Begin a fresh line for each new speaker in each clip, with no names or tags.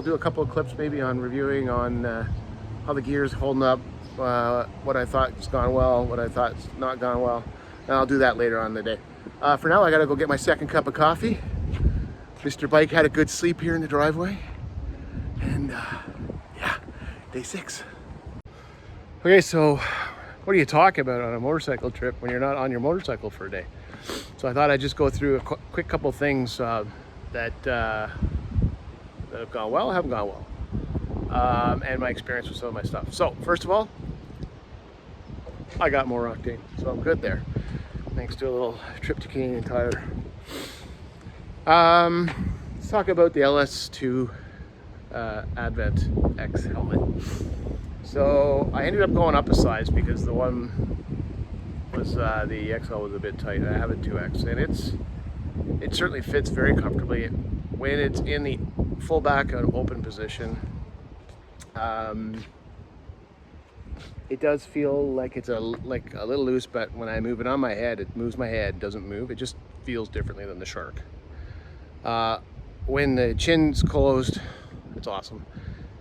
do a couple of clips maybe on reviewing on how the gear's holding up, what I thought has gone well, what I thought's not gone well, and I'll do that later on in the day. For now, I gotta go get my second cup of coffee. Mr. Bike had a good sleep here in the driveway, and yeah, day 6. Okay, so what do you talk about on a motorcycle trip when you're not on your motorcycle for a day? So I thought I'd just go through a quick couple things that have gone well, haven't gone well, and my experience with some of my stuff. So first of all, I got more octane, so I'm good there, thanks to a little trip to Canadian Tire. Let's talk about the LS2 Advent X helmet. So I ended up going up a size because the one was the XL was a bit tight. I have a 2X, and it certainly fits very comfortably when it's in the full back and open position. It does feel like it's a little loose, but when I move it on my head, it moves my head, doesn't move. It just feels differently than the Shark. When the chin's closed, it's awesome.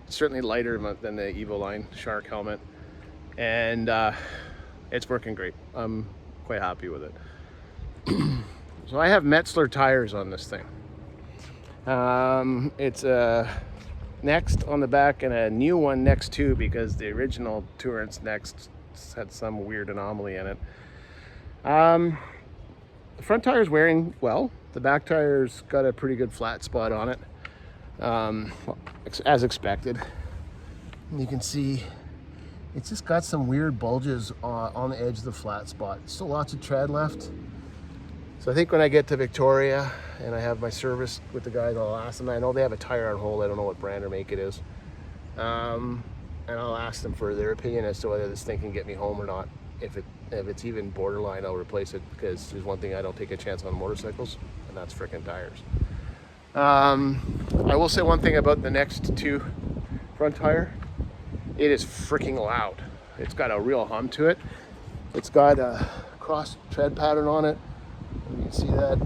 It's certainly lighter than the Evoline Shark helmet, and it's working great. I'm quite happy with it. So I have Metzler tires on this thing. It's a Next on the back and a new one Next 2 because the original Tourance Next had some weird anomaly in it. The front tire's wearing well. The back tire's got a pretty good flat spot on it, as expected. And you can see it's just got some weird bulges on the edge of the flat spot. Still lots of tread left. So I think when I get to Victoria and I have my service with the guys, I'll ask them. I know they have a tire on hold. I don't know what brand or make it is. And I'll ask them for their opinion as to whether this thing can get me home or not. If it's even borderline, I'll replace it, because there's one thing I don't take a chance on motorcycles, and that's frickin' tires. I will say one thing about the Next 2 front tire. It is freaking loud. It's got a real hum to it. It's got a cross tread pattern on it. You can see that.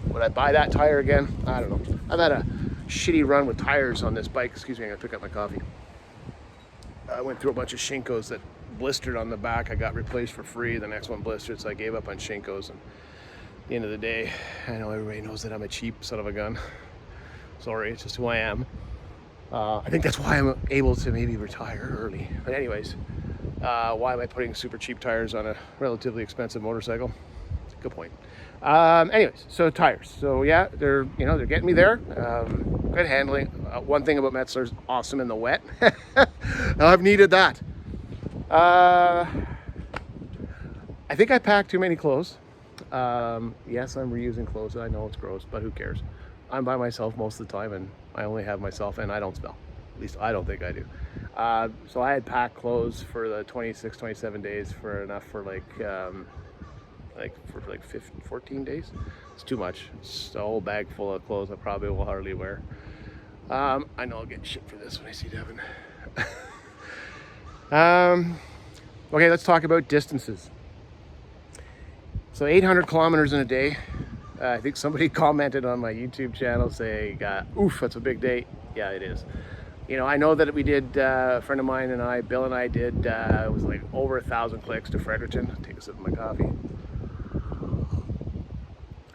Would I buy that tire again? I don't know. I've had a shitty run with tires on this bike. Excuse me, I'm gonna pick up my coffee. I went through a bunch of Shinkos that blistered on the back. I got replaced for free. The next one blistered, so I gave up on Shinkos. And at the end of the day, I know everybody knows that I'm a cheap son of a gun. Sorry, it's just who I am. I think that's why I'm able to maybe retire early. But anyways, why am I putting super cheap tires on a relatively expensive motorcycle? Good point. Anyways, so tires. So yeah, they're getting me there. Good handling. One thing about Metzler's awesome in the wet. I've needed that. I think I packed too many clothes. Yes, I'm reusing clothes. I know it's gross, but who cares? I'm by myself most of the time, and I only have myself, and I don't smell. At least I don't think I do. So I had packed clothes for the 26, 27 days for enough for like 14 days. It's too much. It's a whole bag full of clothes I probably will hardly wear. I know I'll get shit for this when I see Devin. Okay, let's talk about distances. So 800 kilometers in a day. I think somebody commented on my YouTube channel saying, oof, that's a big day. Yeah, it is. You know, I know that we did, a friend of mine and I, Bill and I did, it was like over 1,000 clicks to Fredericton. Take a sip of my coffee.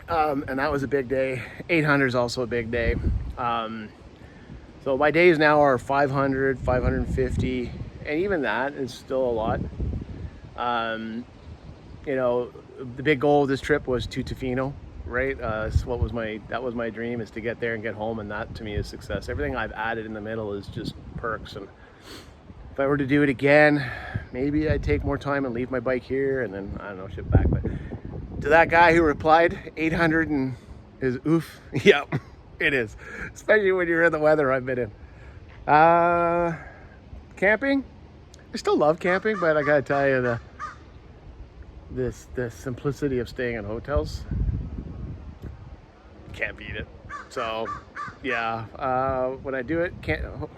And that was a big day. 800 is also a big day. So my days now are 500, 550, and even that is still a lot. You know, the big goal of this trip was to Tofino, right? That was my dream, is to get there and get home, and that to me is success. Everything I've added in the middle is just perks. And if I were to do it again, maybe I'd take more time and leave my bike here and then, I don't know, ship back. But to that guy who replied, 800 and is oof. Yep, it is. Especially when you're in the weather I've been in. Camping, I still love camping, but I gotta tell you, the simplicity of staying in hotels, can't beat it. So yeah, when I do it,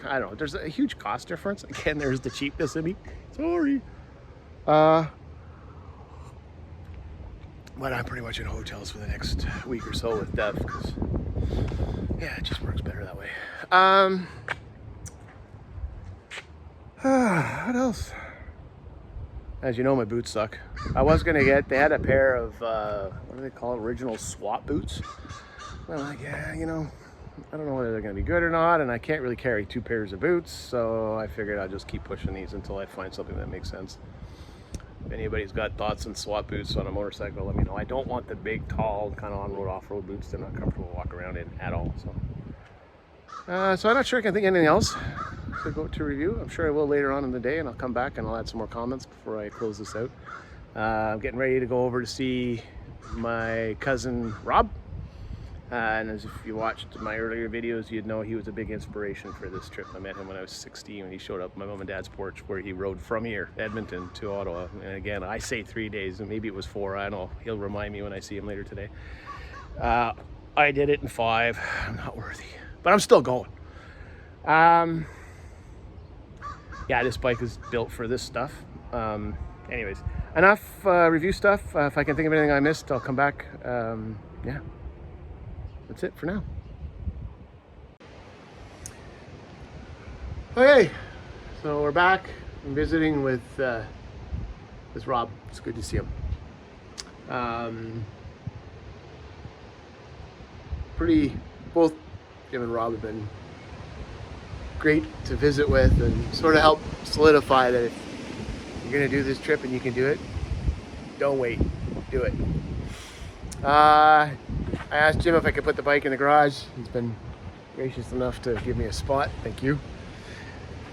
I don't know, there's a huge cost difference. Again, there's the cheapness in me, sorry. But I'm pretty much in hotels for the next week or so with Dev, because Yeah, it just works better that way. What else? As you know, my boots suck. I was gonna get, they had a pair of, what do they call it, original swap boots. I'm like, yeah, you know, I don't know whether they're gonna be good or not, and I can't really carry 2 pairs of boots, so I figured I'll just keep pushing these until I find something that makes sense. If anybody's got thoughts on swap boots on a motorcycle, let me know. I don't want the big, tall, kind of on-road, off-road boots. They're not comfortable to walk around in at all, so. So I'm not sure I can think of anything else to go to review. I'm sure I will later on in the day, and I'll come back and I'll add some more comments before I close this out. I'm getting ready to go over to see my cousin Rob. And as if you watched my earlier videos, you'd know he was a big inspiration for this trip. I met him when I was 16 when he showed up at my mom and dad's porch where he rode from here, Edmonton, to Ottawa. And again, I say 3 days, and maybe it was 4. I don't know. He'll remind me when I see him later today. I did it in 5. I'm not worthy, but I'm still going. Yeah, this bike is built for this stuff. Anyways, enough review stuff. If I can think of anything I missed, I'll come back. Yeah. That's it for now. Okay, so we're back. I'm visiting with Rob. It's good to see him. Both Jim and Rob have been great to visit with and sort of help solidify that if you're gonna do this trip and you can do it, don't wait, do it. I asked Jim if I could put the bike in the garage. He's been gracious enough to give me a spot. Thank you.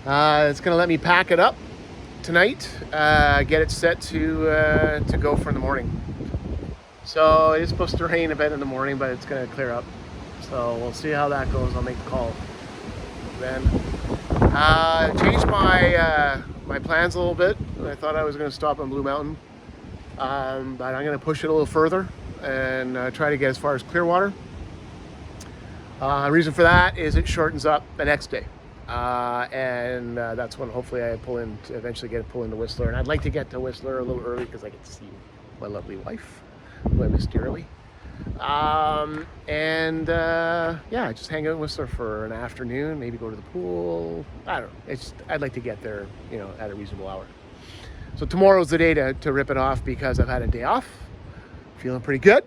It's gonna let me pack it up tonight, get it set to go for in the morning. So it is supposed to rain a bit in the morning, but it's gonna clear up. So we'll see how that goes. I'll make the call then. Changed my plans a little bit. I thought I was gonna stop on Blue Mountain, but I'm gonna push it a little further and try to get as far as Clearwater. The reason for that is it shortens up the next day. And that's when hopefully I eventually pull into Whistler. And I'd like to get to Whistler a little early because I get to see my lovely wife, who I miss dearly. Yeah, just hang out in Whistler for an afternoon, maybe go to the pool. I don't know. I'd like to get there, you know, at a reasonable hour. So tomorrow's the day to rip it off because I've had a day off. Feeling pretty good,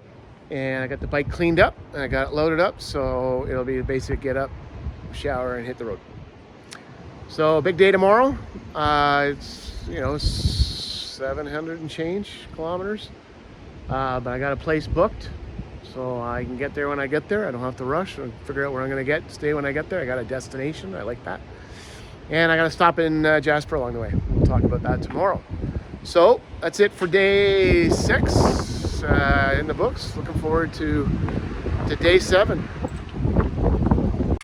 and I got the bike cleaned up and I got it loaded up, so it'll be a basic get up, shower, and hit the road. So big day tomorrow. It's, you know, 700 and change kilometers, but I got a place booked so I can get there when I get there. I don't have to rush and figure out where I'm gonna stay when I get there. I got a destination. I like that, and I got to stop in Jasper along the way. We'll talk about that tomorrow. So that's it for day 6 in the books. Looking forward to day 7.